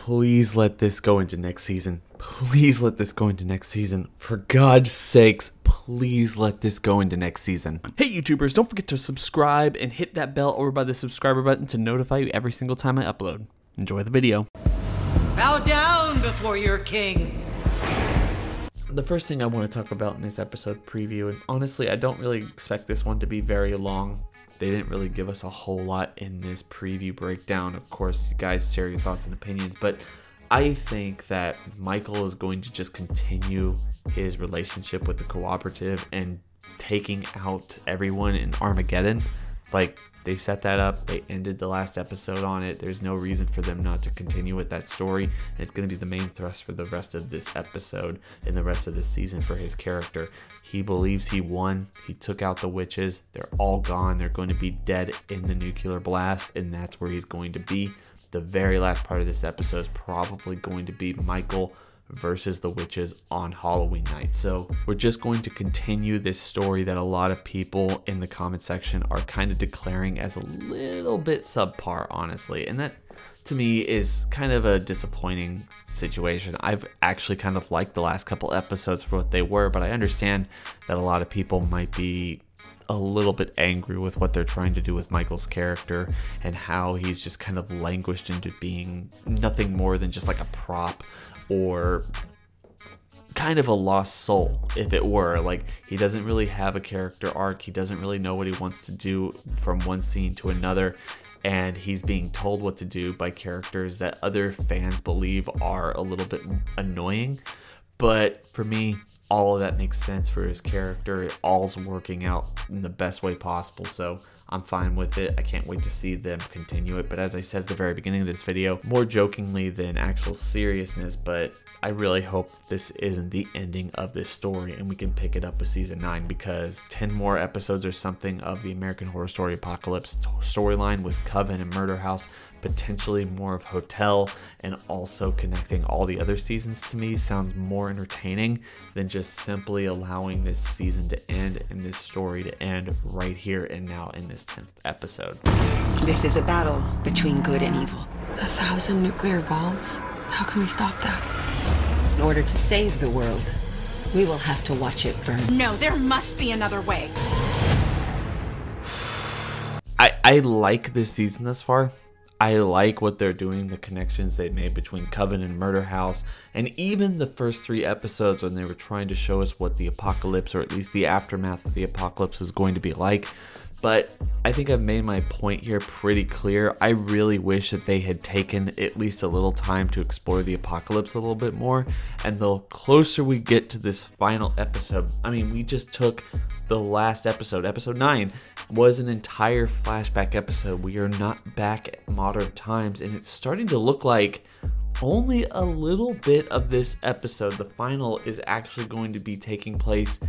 please let this go into next season. Please let this go into next season. For God's sakes, please let this go into next season. Hey YouTubers, don't forget to subscribe and hit that bell over by the subscriber button to notify you every single time I upload. Enjoy the video. Bow down before your king. The first thing I want to talk about in this episode preview, and honestly, I don't really expect this one to be very long. They didn't really give us a whole lot in this preview breakdown. Of course, you guys share your thoughts and opinions, but I think that Michael is going to just continue his relationship with the cooperative and taking out everyone in Armageddon. Like, they set that up, they ended the last episode on it. There's no reason for them not to continue with that story. And it's going to be the main thrust for the rest of this episode and the rest of this season for his character. He believes he won. He took out the witches. They're all gone. They're going to be dead in the nuclear blast, and that's where he's going to be. The very last part of this episode is probably going to be Michael versus the witches on Halloween night. So we're just going to continue this story that a lot of people in the comment section are kind of declaring as a little bit subpar, honestly. And that to me is kind of a disappointing situation. I've actually kind of liked the last couple episodes for what they were, but I understand that a lot of people might be a little bit angry with what they're trying to do with Michael's character and how he's just kind of languished into being nothing more than just like a prop or kind of a lost soul, if it were. Like, he doesn't really have a character arc. He doesn't really know what he wants to do from one scene to another, and he's being told what to do by characters that other fans believe are a little bit annoying. But for me, all of that makes sense for his character. It all's working out in the best way possible, so I'm fine with it. I can't wait to see them continue it. But as I said at the very beginning of this video, more jokingly than actual seriousness, but I really hope this isn't the ending of this story and we can pick it up with season 9, because 10 more episodes or something of the American Horror Story Apocalypse storyline with Coven and Murder House, potentially more of Hotel, and also connecting all the other seasons, to me sounds more entertaining than just simply allowing this season to end and this story to end right here and now in this 10th episode. This is a battle between good and evil. 1,000 nuclear bombs? How can we stop that? In order to save the world, we will have to watch it burn. No, there must be another way. I like this season thus far. I like what they're doing, the connections they've made between Coven and Murder House, and even the first 3 episodes when they were trying to show us what the apocalypse, or at least the aftermath of the apocalypse, was going to be like. But I think I've made my point here pretty clear. I really wish that they had taken at least a little time to explore the apocalypse a little bit more. And the closer we get to this final episode, I mean, we just took the last episode, episode 9, was an entire flashback episode. We are not back at modern times, and it's starting to look like only a little bit of this episode, the final, is actually going to be taking place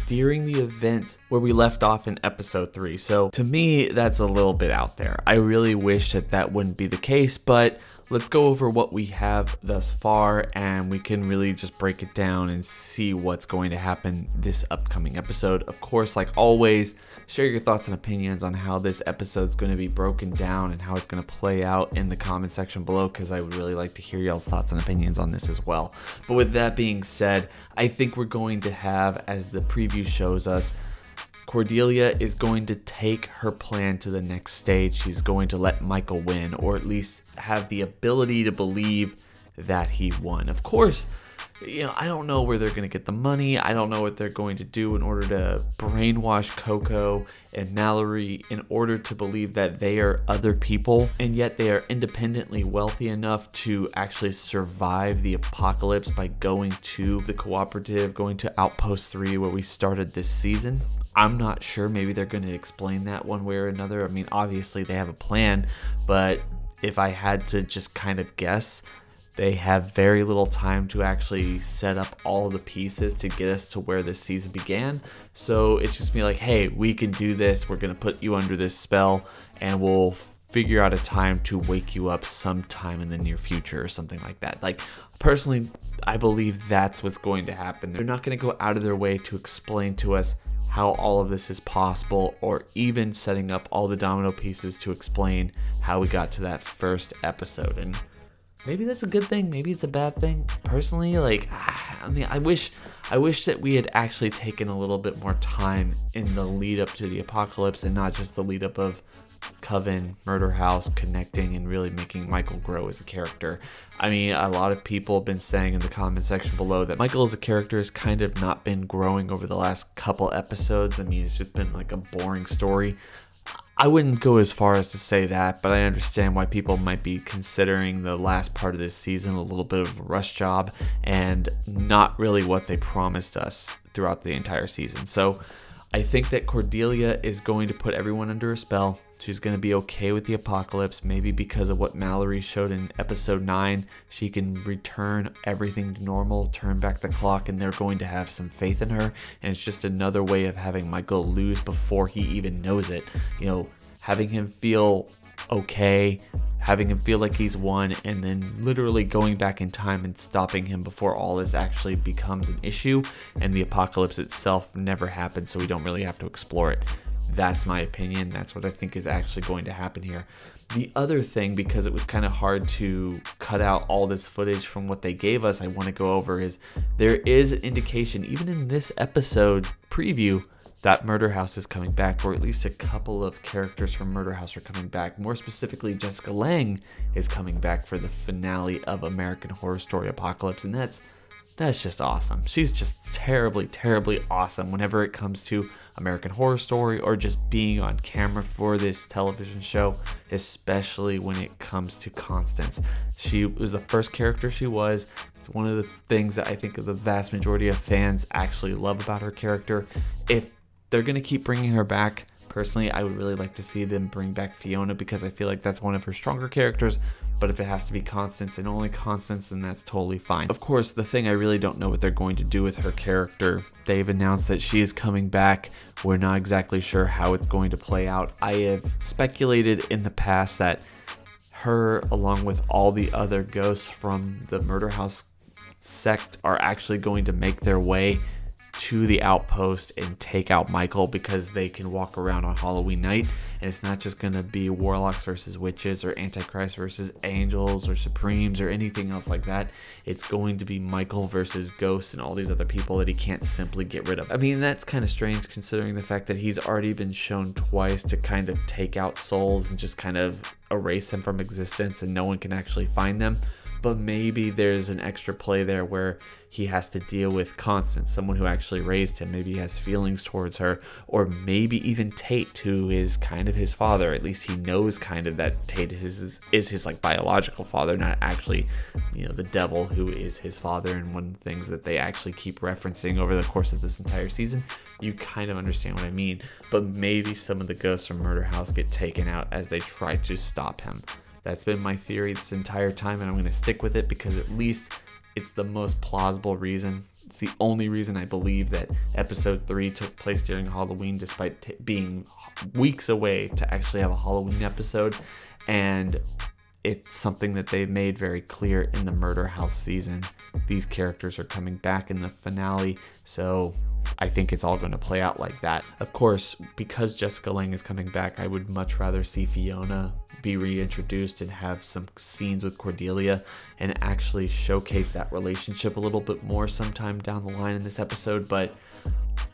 during the events where we left off in episode 3. So to me, that's a little bit out there. I really wish that that wouldn't be the case, but let's go over what we have thus far, and we can really just break it down and see what's going to happen this upcoming episode. Of course, like always, share your thoughts and opinions on how this episode is going to be broken down and how it's going to play out in the comment section below, because I would really like to hear y'all's thoughts and opinions on this as well. But with that being said, I think we're going to have, as the preview shows us, Cordelia is going to take her plan to the next stage. She's going to let Michael win, or at least have the ability to believe that he won. Of course, I don't know where they're going to get the money. I don't know what they're going to do in order to brainwash Coco and Mallory in order to believe that they are other people, and yet they are independently wealthy enough to actually survive the apocalypse by going to the cooperative, going to Outpost 3 where we started this season. I'm not sure. Maybe they're going to explain that one way or another. I mean, obviously they have a plan, but if I had to just kind of guess, they have very little time to actually set up all the pieces to get us to where this season began. So it's just me like, hey, we can do this. We're going to put you under this spell, and we'll figure out a time to wake you up sometime in the near future or something like that. Like, personally, I believe that's what's going to happen. They're not going to go out of their way to explain to us how all of this is possible, or even setting up all the domino pieces to explain how we got to that first episode. And maybe that's a good thing, maybe it's a bad thing. Personally, like, I mean, I wish that we had actually taken a little bit more time in the lead up to the apocalypse and not just the lead up of Coven, Murder House connecting and really making Michael grow as a character. I mean, a lot of people have been saying in the comment section below that Michael as a character has kind of not been growing over the last couple episodes. I mean, it's just been like a boring story. I wouldn't go as far as to say that, but I understand why people might be considering the last part of this season a little bit of a rush job and not really what they promised us throughout the entire season. So I think that Cordelia is going to put everyone under a spell. She's going to be okay with the apocalypse, maybe because of what Mallory showed in episode 9. She can return everything to normal, turn back the clock, and they're going to have some faith in her. And it's just another way of having Michael lose before he even knows it. You know, having him feel okay, having him feel like he's won, and then literally going back in time and stopping him before all this actually becomes an issue and the apocalypse itself never happens, so we don't really have to explore it. That's my opinion. That's what I think is actually going to happen here. The other thing, because it was kind of hard to cut out all this footage from what they gave us, I want to go over is there is an indication, even in this episode preview, that Murder House is coming back, or at least a couple of characters from Murder House are coming back. More specifically, Jessica Lange is coming back for the finale of American Horror Story Apocalypse, and that's just awesome. She's just terribly, terribly awesome whenever it comes to American Horror Story or just being on camera for this television show, especially when it comes to Constance. She was the first character she was. It's one of the things that I think the vast majority of fans actually love about her character. If they're going to keep bringing her back, personally, I would really like to see them bring back Fiona because I feel like that's one of her stronger characters. But if it has to be Constance and only Constance, then that's totally fine. Of course, the thing I really don't know what they're going to do with her character. They've announced that she is coming back. We're not exactly sure how it's going to play out. I have speculated in the past that her, along with all the other ghosts from the Murder House sect, are actually going to make their way to the outpost and take out Michael because they can walk around on Halloween night, and it's not just going to be warlocks versus witches or Antichrist versus angels or Supremes or anything else like that. It's going to be Michael versus ghosts and all these other people that he can't simply get rid of. I mean, that's kind of strange considering the fact that he's already been shown twice to kind of take out souls and just kind of erase them from existence and no one can actually find them. But maybe there's an extra play there where he has to deal with Constance, someone who actually raised him. Maybe he has feelings towards her, or maybe even Tate, who is kind of his father. At least he knows kind of that Tate is his like biological father, not actually, you know, the devil who is his father. And one of the things that they actually keep referencing over the course of this entire season, you kind of understand what I mean. But maybe some of the ghosts from Murder House get taken out as they try to stop him. That's been my theory this entire time, and I'm going to stick with it because at least it's the most plausible reason. It's the only reason I believe that episode 3 took place during Halloween, despite being weeks away to actually have a Halloween episode. And it's something that they've made very clear in the Murder House season. These characters are coming back in the finale, so I think it's all going to play out like that. Of course, because Jessica Lange is coming back, I would much rather see Fiona be reintroduced and have some scenes with Cordelia and actually showcase that relationship a little bit more sometime down the line in this episode. But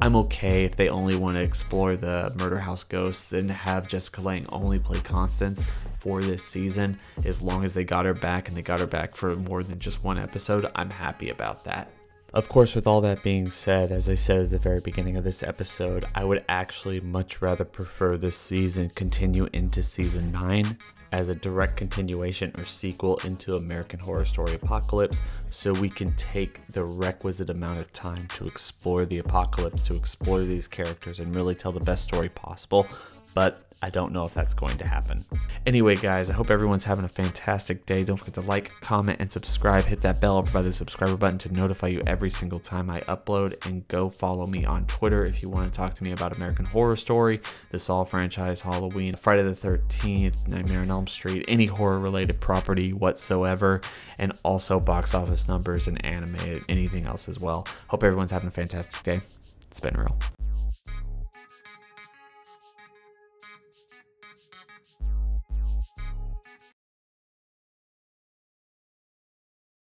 I'm okay if they only want to explore the Murder House ghosts and have Jessica Lange only play Constance for this season. As long as they got her back and they got her back for more than just one episode, I'm happy about that. Of course, with all that being said, as I said at the very beginning of this episode, I would actually much rather prefer this season continue into season 9 as a direct continuation or sequel into American Horror Story Apocalypse, so we can take the requisite amount of time to explore the apocalypse, to explore these characters, and really tell the best story possible. But I don't know if that's going to happen. Anyway, guys, I hope everyone's having a fantastic day. Don't forget to like, comment, and subscribe. Hit that bell by the subscriber button to notify you every single time I upload. And go follow me on Twitter if you want to talk to me about American Horror Story, the Saw franchise, Halloween, Friday the 13th, Nightmare on Elm Street, any horror-related property whatsoever, and also box office numbers and anime, anything else as well. Hope everyone's having a fantastic day. It's been real.